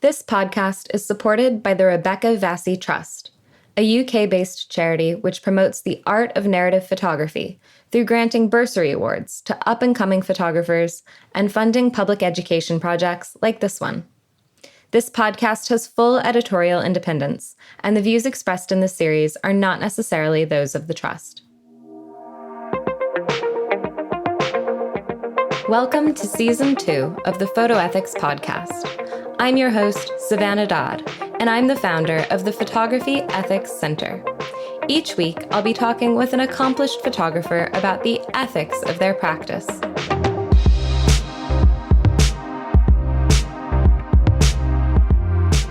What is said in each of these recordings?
This podcast is supported by the Rebecca Vassie Trust, a UK-based charity which promotes the art of narrative photography through granting bursary awards to up-and-coming photographers and funding public education projects like this one. This podcast has full editorial independence, and the views expressed in this series are not necessarily those of the Trust. Welcome to Season 2 of the Photo Ethics Podcast. I'm your host, Savannah Dodd, and I'm the founder of the Photography Ethics Center. Each week, I'll be talking with an accomplished photographer about the ethics of their practice.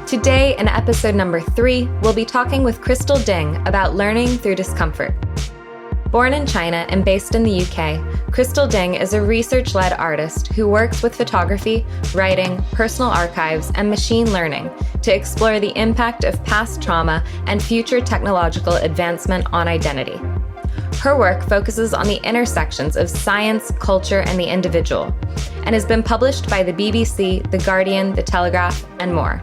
Today, in episode number 3, we'll be talking with Chrystal Ding about learning through discomfort. Born in China and based in the UK, Chrystal Ding is a research-led artist who works with photography, writing, personal archives, and machine learning to explore the impact of past trauma and future technological advancement on identity. Her work focuses on the intersections of science, culture, and the individual, and has been published by the BBC, The Guardian, The Telegraph, and more.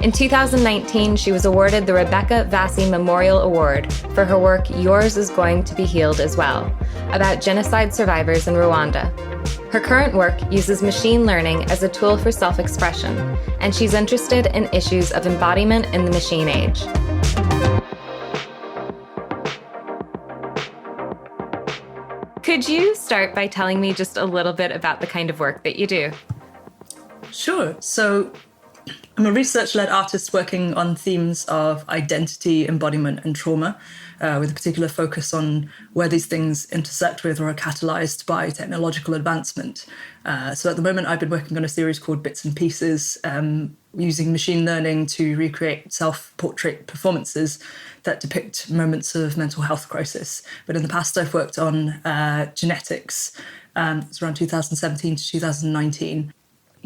In 2019, she was awarded the Rebecca Vassie Memorial Award for her work Yours is Going to Be Healed as Well, about genocide survivors in Rwanda. Her current work uses machine learning as a tool for self-expression, and she's interested in issues of embodiment in the machine age. Could you start by telling me just a little bit about the kind of work that you do? Sure. So I'm a research-led artist working on themes of identity, embodiment, and trauma, with a particular focus on where these things intersect with or are catalyzed by technological advancement. So at the moment, I've been working on a series called Bits and Pieces, using machine learning to recreate self-portrait performances that depict moments of mental health crisis. But in the past, I've worked on genetics. It's around 2017 to 2019.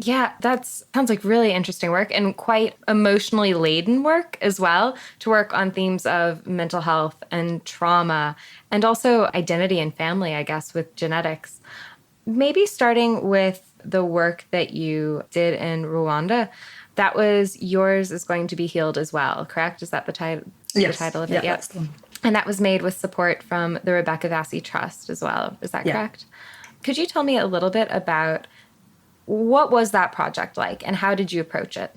Yeah, that sounds like really interesting work and quite emotionally laden work as well, to work on themes of mental health and trauma and also identity and family, I guess, with genetics. Maybe starting with the work that you did in Rwanda, that was Yours is Going to Be Healed as Well, correct? Is that the title? Yes. The title of it? Yeah, that's the one. And that was made with support from the Rebecca Vassie Trust as well. Is that correct? Could you tell me a little bit about what was that project like and how did you approach it?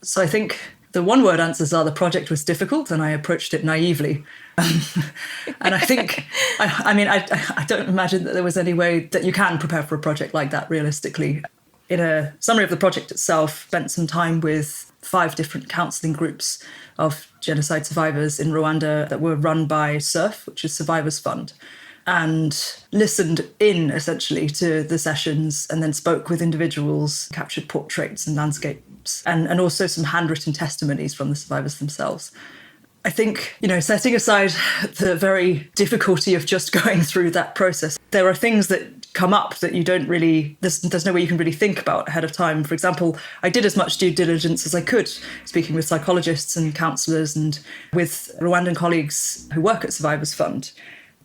So I think the one-word answers are the project was difficult and I approached it naively. And I think, I don't imagine that there was any way that you can prepare for a project like that realistically. In a summary of the project itself, spent some time with 5 different counselling groups of genocide survivors in Rwanda that were run by SURF, which is Survivors Fund, and listened in essentially to the sessions and then spoke with individuals, captured portraits and landscapes, and also some handwritten testimonies from the survivors themselves. I think, setting aside the very difficulty of just going through that process, there are things that come up that you don't really, there's no way you can really think about ahead of time. For example, I did as much due diligence as I could, speaking with psychologists and counsellors and with Rwandan colleagues who work at Survivors Fund.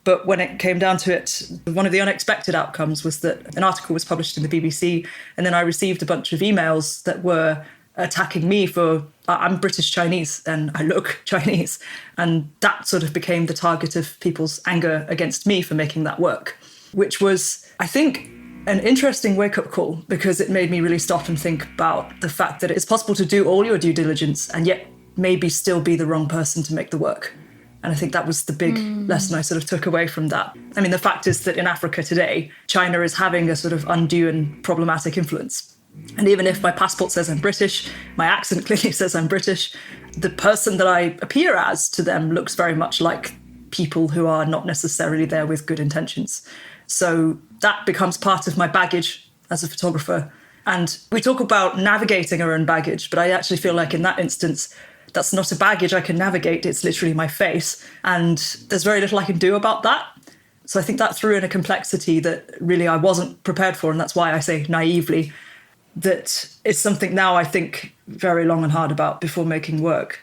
But when it came down to it, one of the unexpected outcomes was that an article was published in the BBC, and then I received a bunch of emails that were attacking me for, I'm British Chinese and I look Chinese. And that sort of became the target of people's anger against me for making that work, which was, I think, an interesting wake-up call because it made me really stop and think about the fact that it's possible to do all your due diligence and yet maybe still be the wrong person to make the work. And I think that was the big lesson I sort of took away from that. I mean, the fact is that in Africa today, China is having a sort of undue and problematic influence. And even if my passport says I'm British, my accent clearly says I'm British, the person that I appear as to them looks very much like people who are not necessarily there with good intentions. So that becomes part of my baggage as a photographer. And we talk about navigating our own baggage, but I actually feel like in that instance, that's not a baggage I can navigate, it's literally my face. And there's very little I can do about that. So I think that threw in a complexity that really I wasn't prepared for. And that's why I say naively that it's something now I think very long and hard about before making work.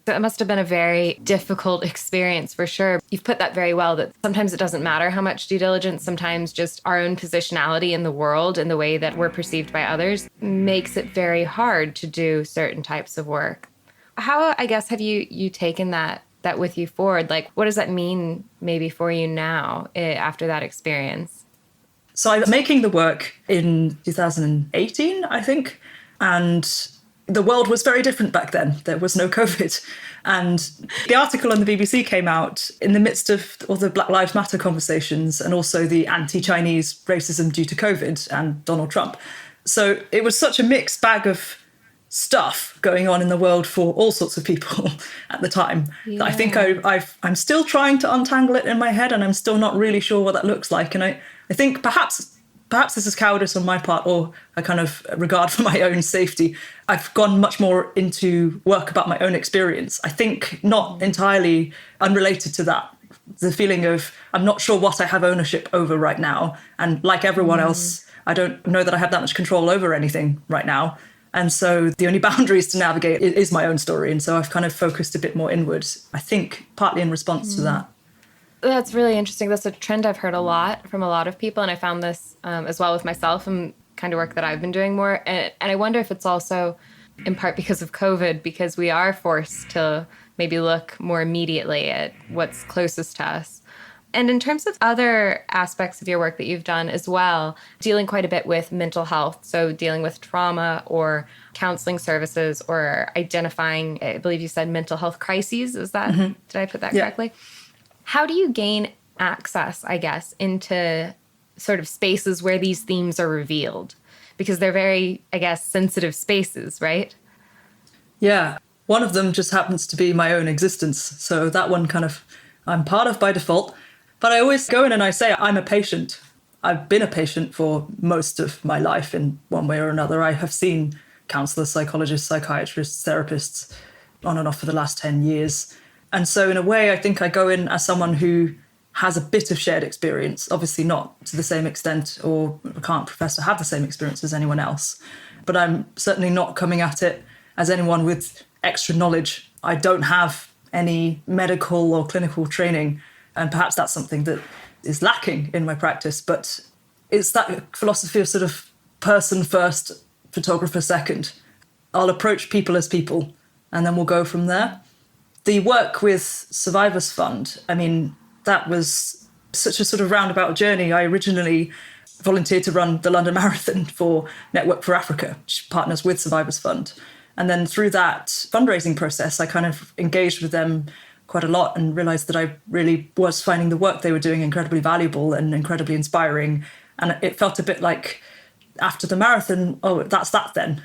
So it must have been a very difficult experience for sure. You've put that very well, that sometimes it doesn't matter how much due diligence, sometimes just our own positionality in the world and the way that we're perceived by others makes it very hard to do certain types of work. How, I guess, have you taken that with you forward? Like, what does that mean maybe for you now after that experience? So I was making the work in 2018, I think, and the world was very different back then. There was no COVID. And the article on the BBC came out in the midst of all the Black Lives Matter conversations and also the anti-Chinese racism due to COVID and Donald Trump. So it was such a mixed bag of stuff going on in the world for all sorts of people at the time. Yeah. I think I'm still trying to untangle it in my head, and I'm still not really sure what that looks like. And I think perhaps this is cowardice on my part, or a kind of regard for my own safety. I've gone much more into work about my own experience. I think not entirely unrelated to that. The feeling of I'm not sure what I have ownership over right now. And like everyone else, I don't know that I have that much control over anything right now. And so the only boundaries to navigate is my own story. And so I've kind of focused a bit more inwards, I think, partly in response to that. That's really interesting. That's a trend I've heard a lot from a lot of people. And I found this as well with myself and kind of work that I've been doing more. And I wonder if it's also in part because of COVID, because we are forced to maybe look more immediately at what's closest to us. And in terms of other aspects of your work that you've done as well, dealing quite a bit with mental health, so dealing with trauma or counseling services or identifying, I believe you said mental health crises. Is that, did I put that correctly? How do you gain access, I guess, into sort of spaces where these themes are revealed? Because they're very, I guess, sensitive spaces, right? Yeah. One of them just happens to be my own existence. So that one kind of I'm part of by default. But I always go in and I say I'm a patient. I've been a patient for most of my life in one way or another. I have seen counselors, psychologists, psychiatrists, therapists on and off for the last 10 years. And so in a way, I think I go in as someone who has a bit of shared experience, obviously not to the same extent, or can't profess to have the same experience as anyone else. But I'm certainly not coming at it as anyone with extra knowledge. I don't have any medical or clinical training, and perhaps that's something that is lacking in my practice. But it's that philosophy of sort of person first, photographer second. I'll approach people as people, and then we'll go from there. The work with Survivors Fund, I mean, that was such a sort of roundabout journey. I originally volunteered to run the London Marathon for Network for Africa, which partners with Survivors Fund. And then through that fundraising process, I kind of engaged with them quite a lot and realized that I really was finding the work they were doing incredibly valuable and incredibly inspiring. And it felt a bit like after the marathon, oh, that's that then.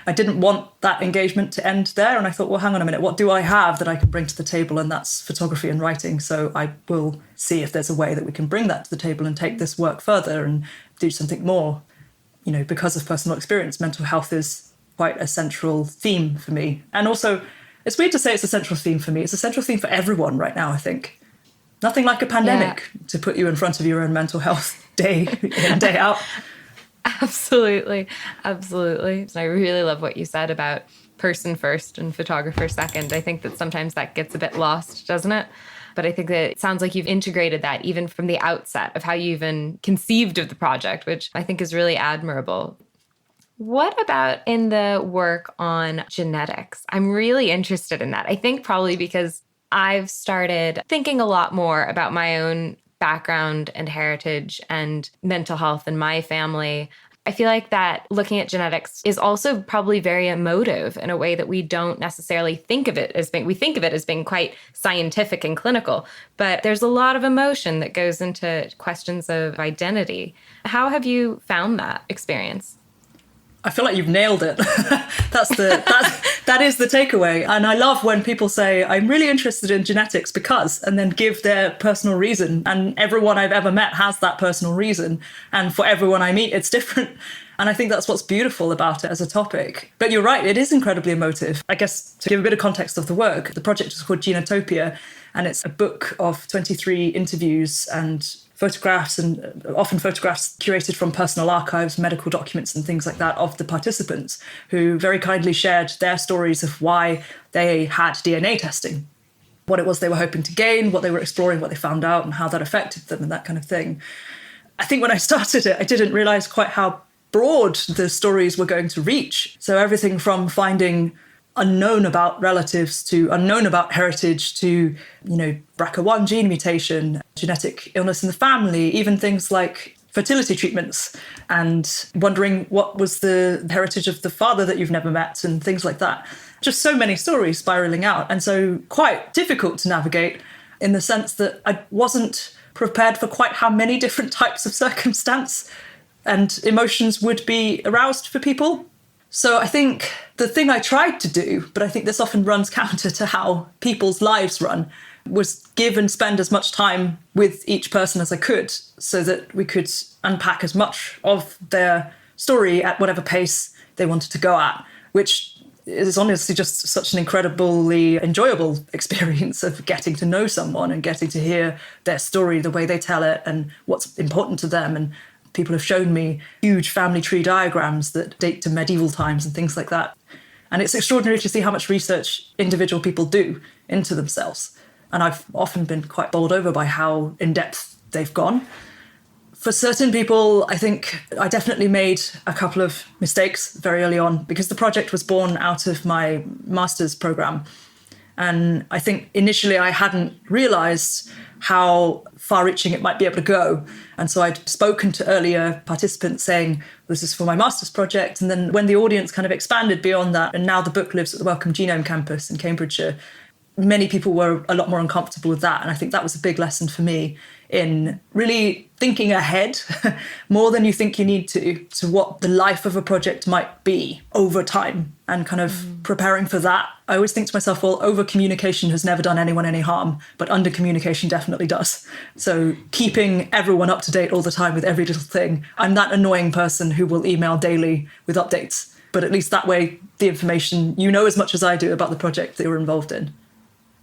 I didn't want that engagement to end there. And I thought, well, hang on a minute, what do I have that I can bring to the table? And that's photography and writing. So I will see if there's a way that we can bring that to the table and take this work further and do something more. You know, because of personal experience, mental health is quite a central theme for me. And also, it's weird to say it's a central theme for me. It's a central theme for everyone right now, I think. Nothing like a pandemic to put you in front of your own mental health day in, day out. Absolutely. Absolutely. And I really love what you said about person first and photographer second. I think that sometimes that gets a bit lost, doesn't it? But I think that it sounds like you've integrated that even from the outset of how you even conceived of the project, which I think is really admirable. What about in the work on genetics? I'm really interested in that. I think probably because I've started thinking a lot more about my own background and heritage and mental health in my family. I feel like that looking at genetics is also probably very emotive in a way that we don't necessarily think of it as being, we think of it as being quite scientific and clinical, but there's a lot of emotion that goes into questions of identity. How have you found that experience? I feel like you've nailed it. That is the takeaway. And I love when people say, I'm really interested in genetics because, and then give their personal reason. And everyone I've ever met has that personal reason. And for everyone I meet, it's different. And I think that's what's beautiful about it as a topic. But you're right, it is incredibly emotive. I guess to give a bit of context of the work, the project is called Genotopia, and it's a book of 23 interviews and photographs, and often photographs curated from personal archives, medical documents and things like that of the participants, who very kindly shared their stories of why they had DNA testing, what it was they were hoping to gain, what they were exploring, what they found out, and how that affected them and that kind of thing. I think when I started it, I didn't realize quite how broad the stories were going to reach. So everything from finding unknown about relatives to unknown about heritage to, BRCA1 gene mutation, genetic illness in the family, even things like fertility treatments and wondering what was the heritage of the father that you've never met and things like that. Just so many stories spiraling out, and so quite difficult to navigate in the sense that I wasn't prepared for quite how many different types of circumstance and emotions would be aroused for people. So I think the thing I tried to do, but I think this often runs counter to how people's lives run, was give and spend as much time with each person as I could so that we could unpack as much of their story at whatever pace they wanted to go at, which is honestly just such an incredibly enjoyable experience of getting to know someone and getting to hear their story, the way they tell it and what's important to them. And people have shown me huge family tree diagrams that date to medieval times and things like that. And it's extraordinary to see how much research individual people do into themselves. And I've often been quite bowled over by how in-depth they've gone. For certain people, I think I definitely made a couple of mistakes very early on because the project was born out of my master's program. And I think initially I hadn't realized how far-reaching it might be able to go. And so I'd spoken to earlier participants saying, this is for my master's project. And then when the audience kind of expanded beyond that, and now the book lives at the Wellcome Genome campus in Cambridgeshire, many people were a lot more uncomfortable with that. And I think that was a big lesson for me in really thinking ahead more than you think you need to what the life of a project might be over time and kind of preparing for that. I always think to myself, well, over communication has never done anyone any harm, but under communication definitely does. So keeping everyone up to date all the time with every little thing. I'm that annoying person who will email daily with updates, but at least that way the information, you know as much as I do about the project that you're involved in.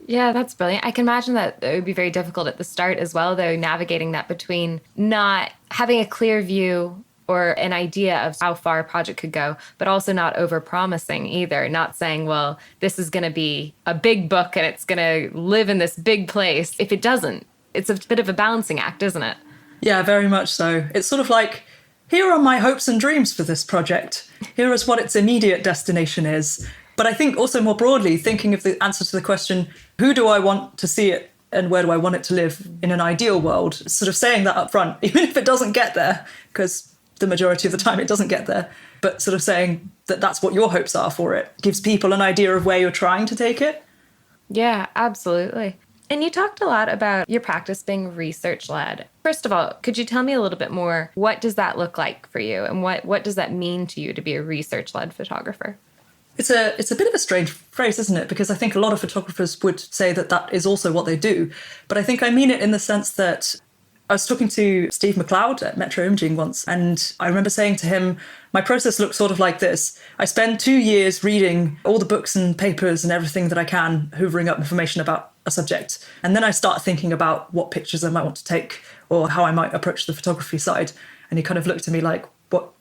Yeah, that's brilliant. I can imagine that it would be very difficult at the start as well, though, navigating that between not having a clear view or an idea of how far a project could go, but also not over-promising either, not saying, well, this is going to be a big book and it's going to live in this big place. If it doesn't, it's a bit of a balancing act, isn't it? Yeah, very much so. It's sort of like, here are my hopes and dreams for this project. Here is what its immediate destination is. But I think also more broadly, thinking of the answer to the question, who do I want to see it and where do I want it to live in an ideal world? Sort of saying that up front, even if it doesn't get there, because the majority of the time it doesn't get there, but sort of saying that that's what your hopes are for it gives people an idea of where you're trying to take it. Yeah, absolutely. And you talked a lot about your practice being research-led. First of all, could you tell me a little bit more, what does that look like for you? And what does that mean to you to be a research-led photographer? It's a bit of a strange phrase, isn't it? Because I think a lot of photographers would say that that is also what they do. But I think I mean it in the sense that I was talking to Steve McLeod at Metro Imaging once, and I remember saying to him, my process looks sort of like this. I spend 2 years reading all the books and papers and everything that I can, hoovering up information about a subject. And then I start thinking about what pictures I might want to take or how I might approach the photography side. And he kind of looked at me like, what?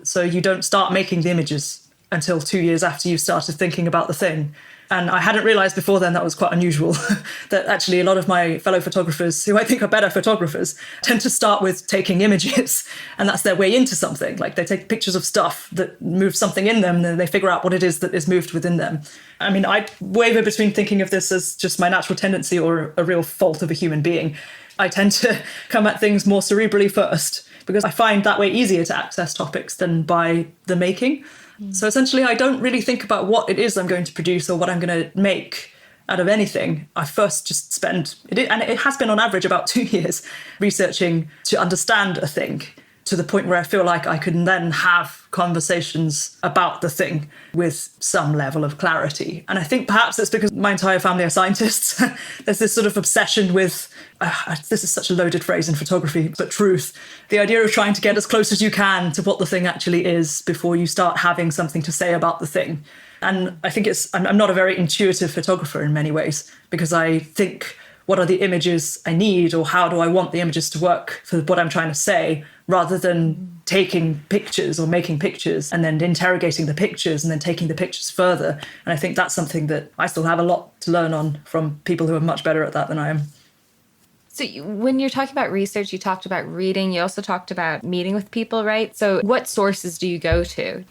So you don't start making the images until 2 years after you started thinking about the thing. And I hadn't realised before then that was quite unusual, that actually a lot of my fellow photographers, who I think are better photographers, tend to start with taking images, and that's their way into something. Like they take pictures of stuff that moves something in them, and then they figure out what it is that is moved within them. I mean, I waver between thinking of this as just my natural tendency or a real fault of a human being. I tend to come at things more cerebrally first, because I find that way easier to access topics than by the making. So essentially, I don't really think about what it is I'm going to produce or what I'm going to make out of anything. I first just spend, and it has been on average about 2 years, researching to understand a thing to the point where I feel like I can then have conversations about the thing with some level of clarity. And I think perhaps it's because my entire family are scientists. There's this sort of obsession with, this is such a loaded phrase in photography, but truth. The idea of trying to get as close as you can to what the thing actually is before you start having something to say about the thing. And I think I'm not a very intuitive photographer in many ways, because I think what are the images I need, or how do I want the images to work for what I'm trying to say, rather than taking pictures or making pictures and then interrogating the pictures and then taking the pictures further. And I think that's something that I still have a lot to learn on from people who are much better at that than I am. So when you're talking about research, you talked about reading, you also talked about meeting with people, right? So what sources do you go to?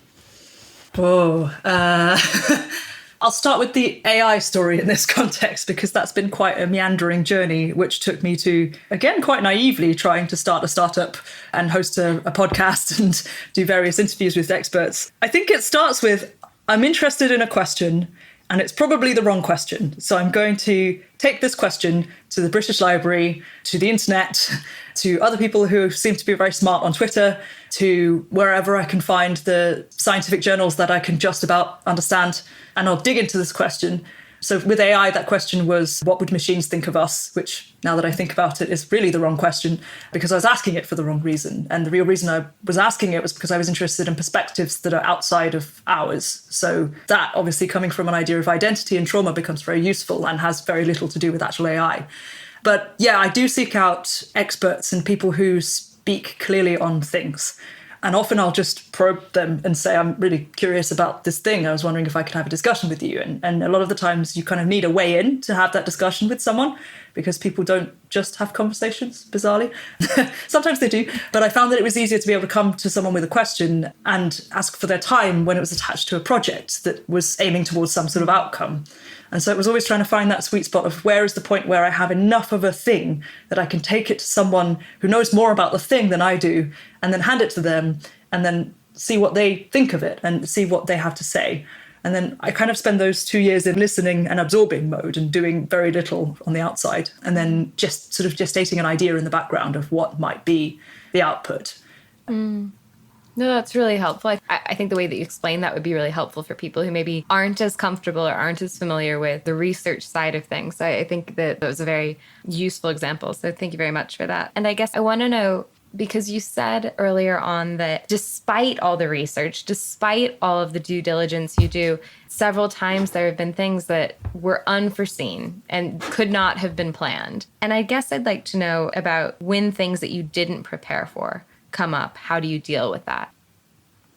I'll start with the AI story in this context, because that's been quite a meandering journey, which took me to, again, quite naively trying to start a startup and host a podcast and do various interviews with experts. I think it starts with, I'm interested in a question, and it's probably the wrong question. So I'm going to take this question to the British Library, to the internet, to other people who seem to be very smart on Twitter, to wherever I can find the scientific journals that I can just about understand, and I'll dig into this question. So with AI, that question was, what would machines think of us? Which, now that I think about it, is really the wrong question, because I was asking it for the wrong reason. And the real reason I was asking it was because I was interested in perspectives that are outside of ours. So that, obviously, coming from an idea of identity and trauma, becomes very useful and has very little to do with actual AI. But yeah, I do seek out experts and people who speak clearly on things. And often I'll just probe them and say, I'm really curious about this thing. I was wondering if I could have a discussion with you. And a lot of the times you kind of need a way in to have that discussion with someone, because people don't just have conversations, bizarrely. Sometimes they do. But I found that it was easier to be able to come to someone with a question and ask for their time when it was attached to a project that was aiming towards some sort of outcome. And so it was always trying to find that sweet spot of, where is the point where I have enough of a thing that I can take it to someone who knows more about the thing than I do, and then hand it to them, and then see what they think of it and see what they have to say. And then I kind of spend those 2 years in listening and absorbing mode and doing very little on the outside, and then just sort of gestating an idea in the background of what might be the output. No, that's really helpful. I think the way that you explain that would be really helpful for people who maybe aren't as comfortable or aren't as familiar with the research side of things. I think that was a very useful example. So thank you very much for that. And I guess I want to know, because you said earlier on that despite all the research, despite all of the due diligence you do, several times there have been things that were unforeseen and could not have been planned. And I guess I'd like to know about when things that you didn't prepare for come up. How do you deal with that?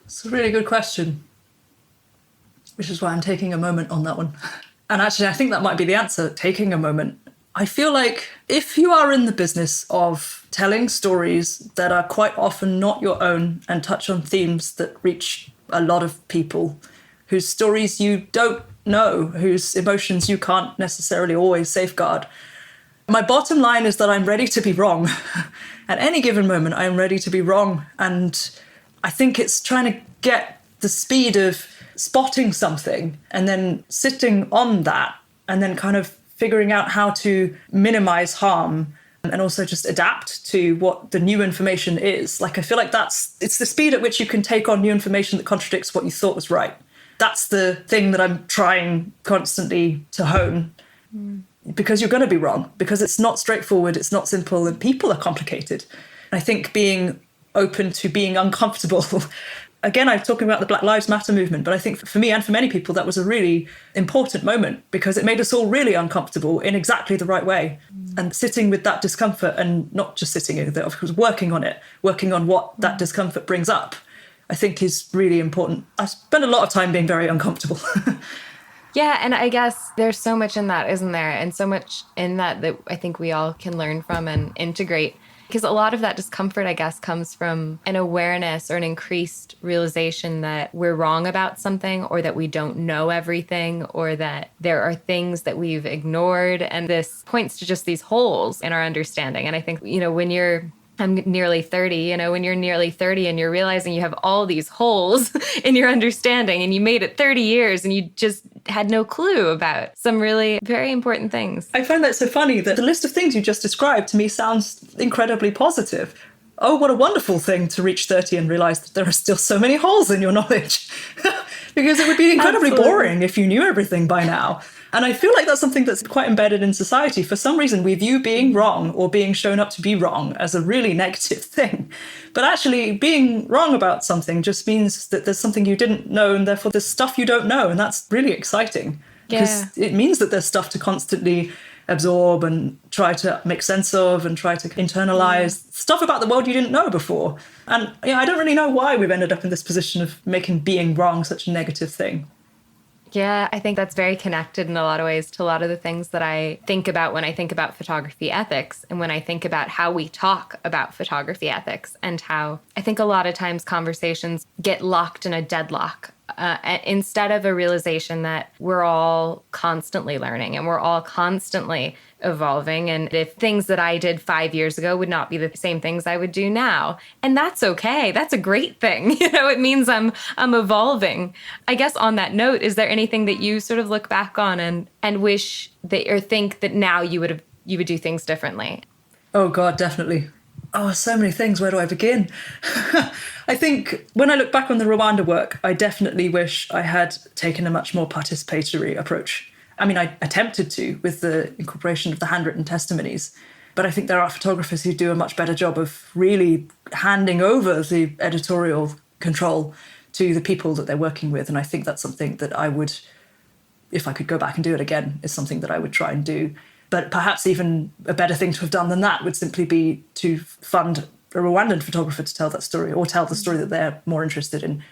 It's a really good question, which is why I'm taking a moment on that one. And actually, I think that might be the answer, taking a moment. I feel like if you are in the business of telling stories that are quite often not your own and touch on themes that reach a lot of people, whose stories you don't know, whose emotions you can't necessarily always safeguard, my bottom line is that I'm ready to be wrong. At any given moment, I'm ready to be wrong. And I think it's trying to get the speed of spotting something and then sitting on that and then kind of figuring out how to minimize harm and also just adapt to what the new information is. Like, I feel like it's the speed at which you can take on new information that contradicts what you thought was right. That's the thing that I'm trying constantly to hone. Because you're going to be wrong, because it's not straightforward, it's not simple, and people are complicated. I think being open to being uncomfortable, again, I'm talking about the Black Lives Matter movement, but I think for me and for many people, that was a really important moment, because it made us all really uncomfortable in exactly the right way. And sitting with that discomfort, and not just sitting with it, of course, working on it, working on what that discomfort brings up, I think is really important. I spend a lot of time being very uncomfortable. Yeah, and I guess there's so much in that, isn't there? And so much in that I think we all can learn from and integrate. Because a lot of that discomfort, I guess, comes from an awareness or an increased realization that we're wrong about something, or that we don't know everything, or that there are things that we've ignored. And this points to just these holes in our understanding. And I think, I'm nearly 30, when you're nearly 30 and you're realizing you have all these holes in your understanding, and you made it 30 years and you just had no clue about some really very important things. I find that so funny that the list of things you just described to me sounds incredibly positive. Oh, what a wonderful thing to reach 30 and realize that there are still so many holes in your knowledge. Because it would be incredibly boring if you knew everything by now. And I feel like that's something that's quite embedded in society. For some reason, we view being wrong or being shown up to be wrong as a really negative thing. But actually, being wrong about something just means that there's something you didn't know, and therefore there's stuff you don't know. And that's really exciting. Because it means that there's stuff to constantly absorb and try to make sense of and try to internalize stuff about the world you didn't know before. And I don't really know why we've ended up in this position of making being wrong such a negative thing. Yeah, I think that's very connected in a lot of ways to a lot of the things that I think about when I think about photography ethics and when I think about how we talk about photography ethics, and how I think a lot of times conversations get locked in a deadlock instead of a realization that we're all constantly learning and we're all constantly evolving. And if things that I did 5 years ago would not be the same things I would do now. And that's okay. That's a great thing. It means I'm evolving. I guess on that note, is there anything that you sort of look back on and wish that, or think that now you would do things differently? Oh God, definitely. Oh, so many things. Where do I begin? I think when I look back on the Rwanda work, I definitely wish I had taken a much more participatory approach. I mean, I attempted to with the incorporation of the handwritten testimonies, but I think there are photographers who do a much better job of really handing over the editorial control to the people that they're working with. And I think that's something that I would, if I could go back and do it again, is something that I would try and do. But perhaps even a better thing to have done than that would simply be to fund a Rwandan photographer to tell that story, or tell the story that they're more interested in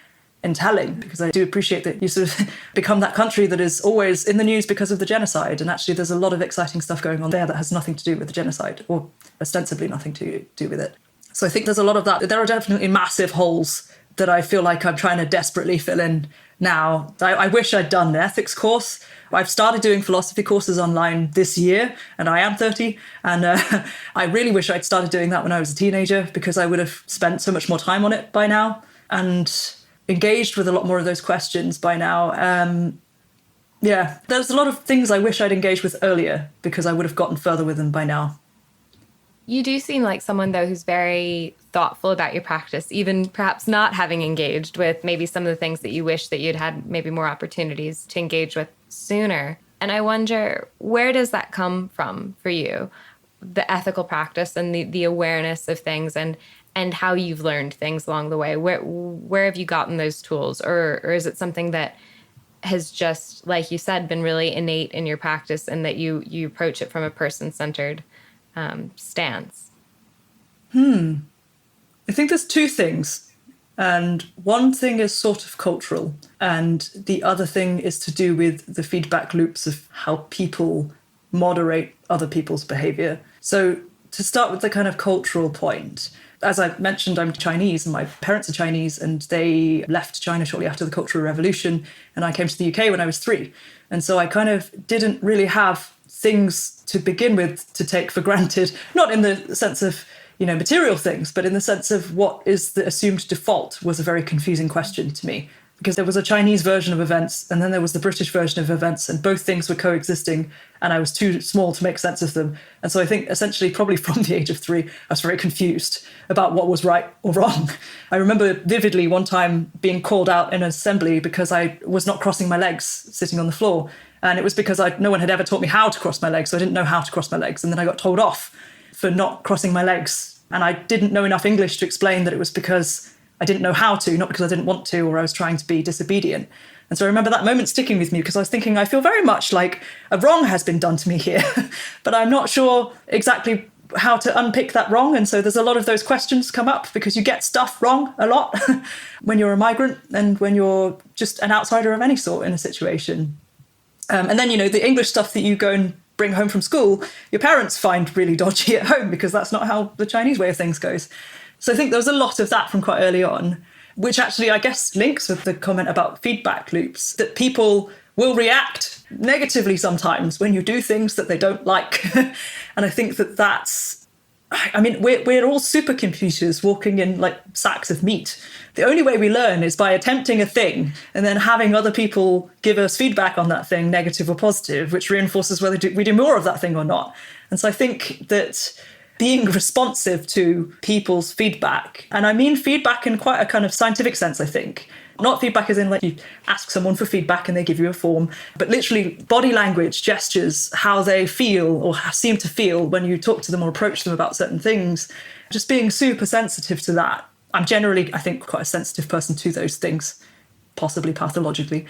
telling. Because I do appreciate that you sort of become that country that is always in the news because of the genocide. And actually there's a lot of exciting stuff going on there that has nothing to do with the genocide, or ostensibly nothing to do with it. So I think there's a lot of that. There are definitely massive holes that I feel like I'm trying to desperately fill in now. I wish I'd done an ethics course. I've started doing philosophy courses online this year, and I am 30. And I really wish I'd started doing that when I was a teenager, because I would have spent so much more time on it by now and engaged with a lot more of those questions by now. There's a lot of things I wish I'd engaged with earlier, because I would have gotten further with them by now. You do seem like someone, though, who's very thoughtful about your practice, even perhaps not having engaged with maybe some of the things that you wish that you'd had maybe more opportunities to engage with sooner. And I wonder, where does that come from for you? The ethical practice and the awareness of things, and how you've learned things along the way. Where have you gotten those tools? Or is it something that has just, like you said, been really innate in your practice, and that you approach it from a person-centered stance? I think there's two things. And one thing is sort of cultural, and the other thing is to do with the feedback loops of how people moderate other people's behavior. So to start with the kind of cultural point, as I mentioned, I'm Chinese and my parents are Chinese, and they left China shortly after the Cultural Revolution, and I came to the UK when I was 3. And so I kind of didn't really have things to begin with to take for granted, not in the sense of material things, but in the sense of what is the assumed default was a very confusing question to me, because there was a Chinese version of events and then there was the British version of events, and both things were coexisting, and I was too small to make sense of them. And so I think essentially probably from the age of 3, I was very confused about what was right or wrong. I remember vividly one time being called out in an assembly because I was not crossing my legs sitting on the floor. And it was because no one had ever taught me how to cross my legs, so I didn't know how to cross my legs. And then I got told off for not crossing my legs. And I didn't know enough English to explain that it was because I didn't know how to, not because I didn't want to, or I was trying to be disobedient. And so I remember that moment sticking with me, because I was thinking, I feel very much like a wrong has been done to me here, but I'm not sure exactly how to unpick that wrong. And so there's a lot of those questions come up, because you get stuff wrong a lot when you're a migrant and when you're just an outsider of any sort in a situation. And then, the English stuff that you go and bring home from school, your parents find really dodgy at home, because that's not how the Chinese way of things goes. So I think there was a lot of that from quite early on, which actually, I guess, links with the comment about feedback loops, that people will react negatively sometimes when you do things that they don't like. And I think we're all supercomputers walking in like sacks of meat. The only way we learn is by attempting a thing and then having other people give us feedback on that thing, negative or positive, which reinforces whether we do more of that thing or not. And so I think that being responsive to people's feedback, and I mean feedback in quite a kind of scientific sense, I think. Not feedback as in like you ask someone for feedback and they give you a form, but literally body language, gestures, how they feel or seem to feel when you talk to them or approach them about certain things. Just being super sensitive to that. I'm generally, I think, quite a sensitive person to those things, possibly pathologically.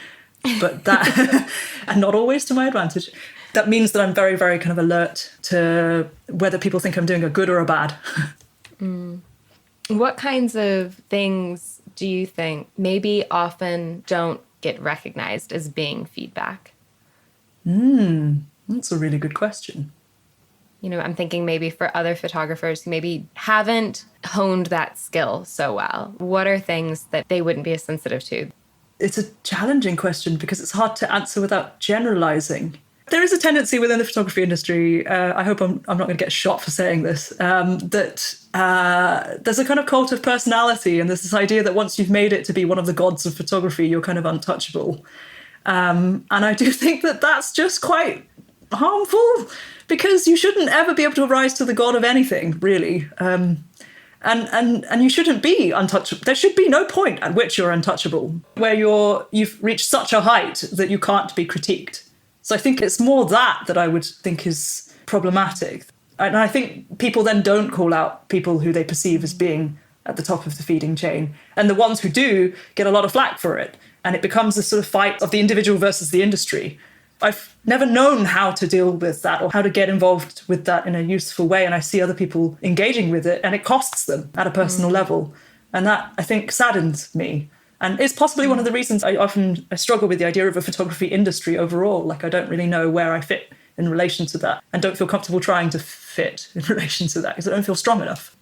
but that, and not always to my advantage. That means that I'm very, very kind of alert to whether people think I'm doing a good or a bad. What kinds of things do you think maybe often don't get recognized as being feedback? That's a really good question. You know, I'm thinking maybe for other photographers who maybe haven't honed that skill so well, what are things that they wouldn't be as sensitive to? It's a challenging question because it's hard to answer without generalizing. There is a tendency within the photography industry, I hope I'm not going to get shot for saying this, that there's a kind of cult of personality, and there's this idea that once you've made it to be one of the gods of photography, you're kind of untouchable. And I do think that that's just quite harmful, because you shouldn't ever be able to rise to the god of anything, really. And you shouldn't be untouchable. There should be no point at which you're untouchable, where you've reached such a height that you can't be critiqued. So I think it's more that I would think is problematic. And I think people then don't call out people who they perceive as being at the top of the feeding chain. And the ones who do get a lot of flack for it. And it becomes a sort of fight of the individual versus the industry. I've never known how to deal with that or how to get involved with that in a useful way. And I see other people engaging with it, and it costs them at a personal level. And that, I think, saddens me. And it's possibly one of the reasons I often struggle with the idea of a photography industry overall. Like, I don't really know where I fit in relation to that, and don't feel comfortable trying to fit in relation to that because I don't feel strong enough.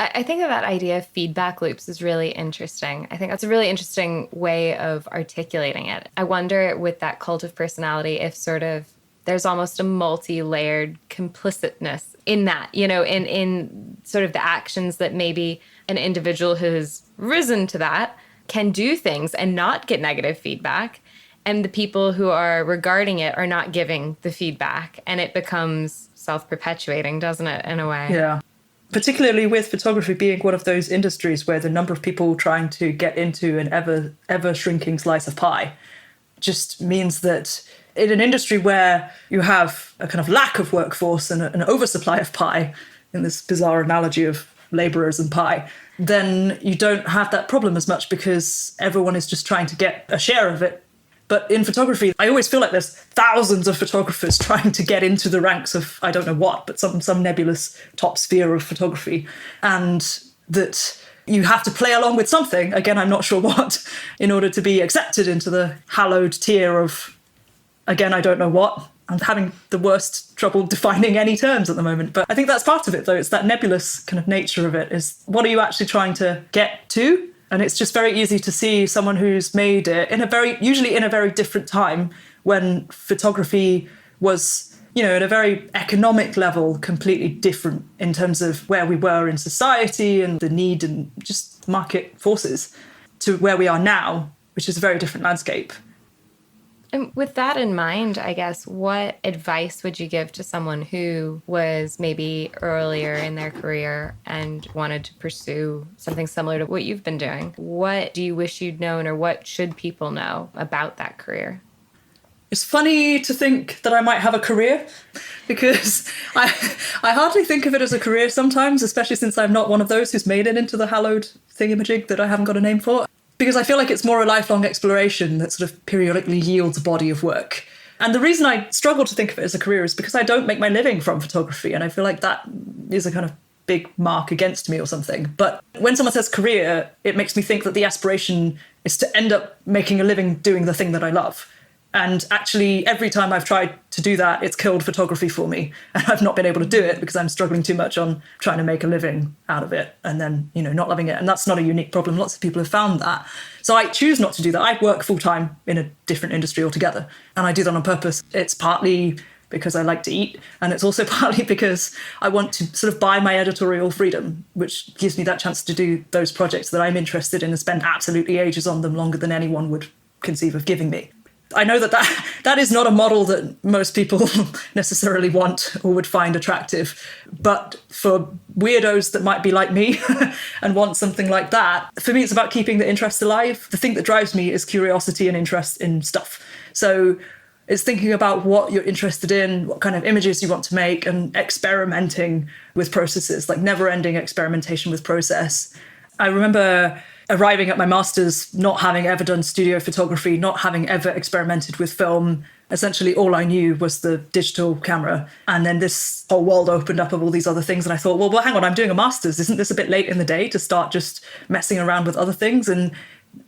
I think that idea of feedback loops is really interesting. I think that's a really interesting way of articulating it. I wonder with that cult of personality if sort of there's almost a multi-layered complicitness in that, you know, in sort of the actions that maybe an individual who's risen to that can do things and not get negative feedback. And the people who are regarding it are not giving the feedback. And it becomes self-perpetuating, doesn't it, in a way? Yeah. Particularly with photography being one of those industries where the number of people trying to get into an ever shrinking slice of pie just means that in an industry where you have a kind of lack of workforce and an oversupply of pie, in this bizarre analogy of laborers and pie, then you don't have that problem as much because everyone is just trying to get a share of it. But in photography, I always feel like there's thousands of photographers trying to get into the ranks of, I don't know what, but some nebulous top sphere of photography. And that you have to play along with something, again, I'm not sure what, in order to be accepted into the hallowed tier of, again, I don't know what. I'm having the worst trouble defining any terms at the moment. But I think that's part of it, though. It's that nebulous kind of nature of it, is what are you actually trying to get to? And it's just very easy to see someone who's made it usually in a very different time when photography was, you know, at a very economic level, completely different in terms of where we were in society and the need and just market forces, to where we are now, which is a very different landscape. And with that in mind, I guess, what advice would you give to someone who was maybe earlier in their career and wanted to pursue something similar to what you've been doing? What do you wish you'd known, or what should people know about that career? It's funny to think that I might have a career, because I hardly think of it as a career sometimes, especially since I'm not one of those who's made it into the hallowed thingamajig that I haven't got a name for. Because I feel like it's more a lifelong exploration that sort of periodically yields a body of work. And the reason I struggle to think of it as a career is because I don't make my living from photography. And I feel like that is a kind of big mark against me or something. But when someone says career, it makes me think that the aspiration is to end up making a living doing the thing that I love. And actually, every time I've tried to do that, it's killed photography for me. And I've not been able to do it because I'm struggling too much on trying to make a living out of it and then, you know, not loving it. And that's not a unique problem. Lots of people have found that. So I choose not to do that. I work full time in a different industry altogether. And I do that on purpose. It's partly because I like to eat. And it's also partly because I want to sort of buy my editorial freedom, which gives me that chance to do those projects that I'm interested in and spend absolutely ages on them, longer than anyone would conceive of giving me. I know that is not a model that most people necessarily want or would find attractive. But for weirdos that might be like me and want something like that, for me, it's about keeping the interest alive. The thing that drives me is curiosity and interest in stuff. So it's thinking about what you're interested in, what kind of images you want to make, and experimenting with processes, like never-ending experimentation with process. I remember arriving at my master's, not having ever done studio photography, not having ever experimented with film, essentially all I knew was the digital camera. And then this whole world opened up of all these other things. And I thought, well, hang on, I'm doing a master's. Isn't this a bit late in the day to start just messing around with other things? And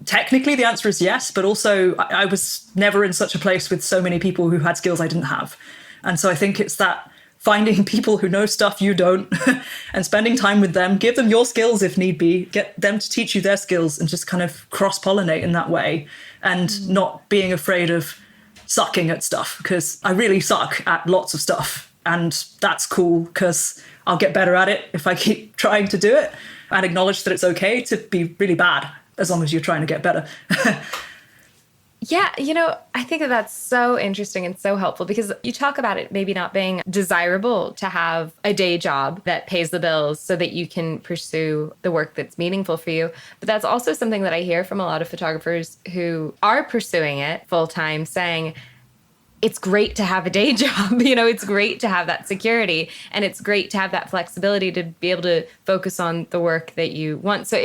technically the answer is yes, but also I was never in such a place with so many people who had skills I didn't have. And so I think it's that finding people who know stuff you don't and spending time with them, give them your skills if need be, get them to teach you their skills and just kind of cross-pollinate in that way and not being afraid of sucking at stuff, because I really suck at lots of stuff. And that's cool because I'll get better at it if I keep trying to do it and acknowledge that it's okay to be really bad as long as you're trying to get better. Yeah, I think that that's so interesting and so helpful because you talk about it maybe not being desirable to have a day job that pays the bills so that you can pursue the work that's meaningful for you. But that's also something that I hear from a lot of photographers who are pursuing it full time saying, it's great to have a day job, it's great to have that security and it's great to have that flexibility to be able to focus on the work that you want. So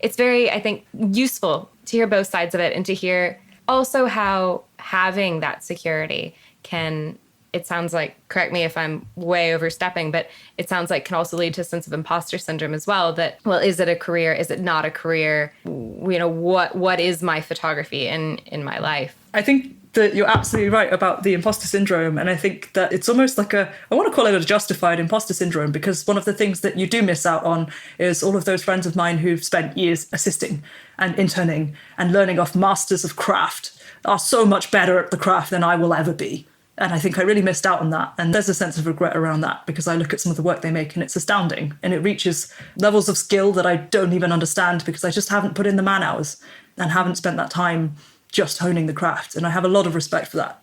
it's very, I think, useful to hear both sides of it and to hear also how having that security can, it sounds like, correct me if I'm way overstepping, but it sounds like can also lead to a sense of imposter syndrome as well, that, well, is it a career? Is it not a career? What is my photography in my life? I think that you're absolutely right about the imposter syndrome. And I think that it's almost like I want to call it a justified imposter syndrome, because one of the things that you do miss out on is all of those friends of mine who've spent years assisting and interning and learning off masters of craft are so much better at the craft than I will ever be. And I think I really missed out on that. And there's a sense of regret around that because I look at some of the work they make and it's astounding. And it reaches levels of skill that I don't even understand because I just haven't put in the man hours and haven't spent that time just honing the craft. And I have a lot of respect for that.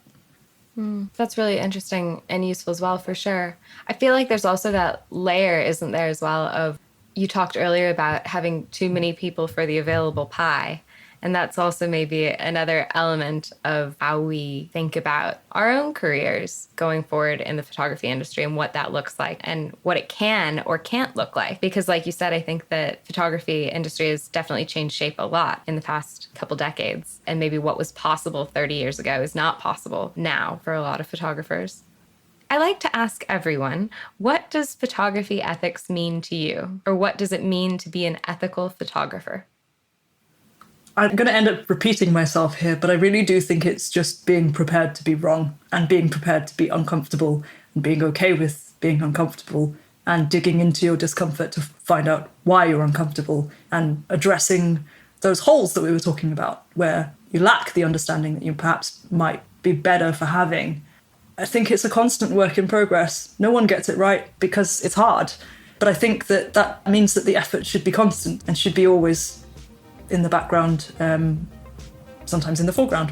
That's really interesting and useful as well, for sure. I feel like there's also that layer, isn't there, as well, of you talked earlier about having too many people for the available pie. And that's also maybe another element of how we think about our own careers going forward in the photography industry and what that looks like and what it can or can't look like. Because like you said, I think that photography industry has definitely changed shape a lot in the past couple decades. And maybe what was possible 30 years ago is not possible now for a lot of photographers. I like to ask everyone, what does photography ethics mean to you? Or what does it mean to be an ethical photographer? I'm going to end up repeating myself here, but I really do think it's just being prepared to be wrong and being prepared to be uncomfortable and being okay with being uncomfortable and digging into your discomfort to find out why you're uncomfortable and addressing those holes that we were talking about where you lack the understanding that you perhaps might be better for having. I think it's a constant work in progress. No one gets it right because it's hard. But I think that means that the effort should be constant and should be always in the background, sometimes in the foreground.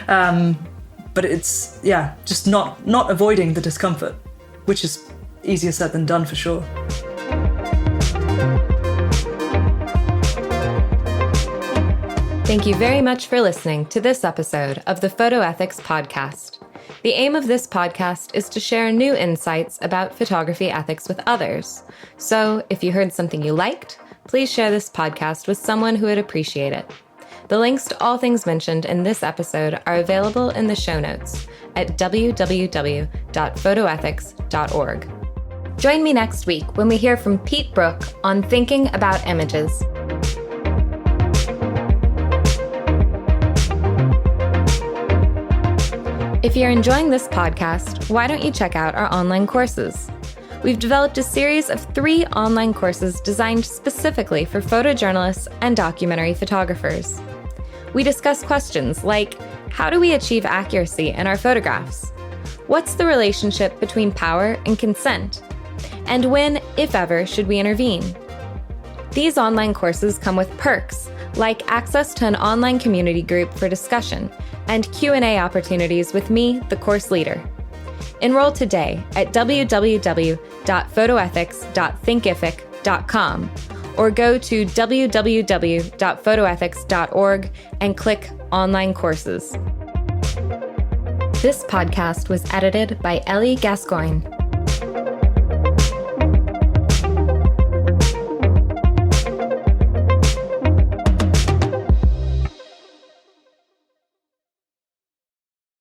But it's, just not avoiding the discomfort, which is easier said than done for sure. Thank you very much for listening to this episode of the Photo Ethics Podcast. The aim of this podcast is to share new insights about photography ethics with others. So if you heard something you liked, please share this podcast with someone who would appreciate it. The links to all things mentioned in this episode are available in the show notes at www.photoethics.org. Join me next week when we hear from Pete Brook on thinking about images. If you're enjoying this podcast, why don't you check out our online courses? We've developed a series of 3 online courses designed specifically for photojournalists and documentary photographers. We discuss questions like, how do we achieve accuracy in our photographs? What's the relationship between power and consent? And when, if ever, should we intervene? These online courses come with perks, like access to an online community group for discussion and Q&A opportunities with me, the course leader. Enroll today at www.photoethics.thinkific.com or go to www.photoethics.org and click Online Courses. This podcast was edited by Ellie Gascoigne.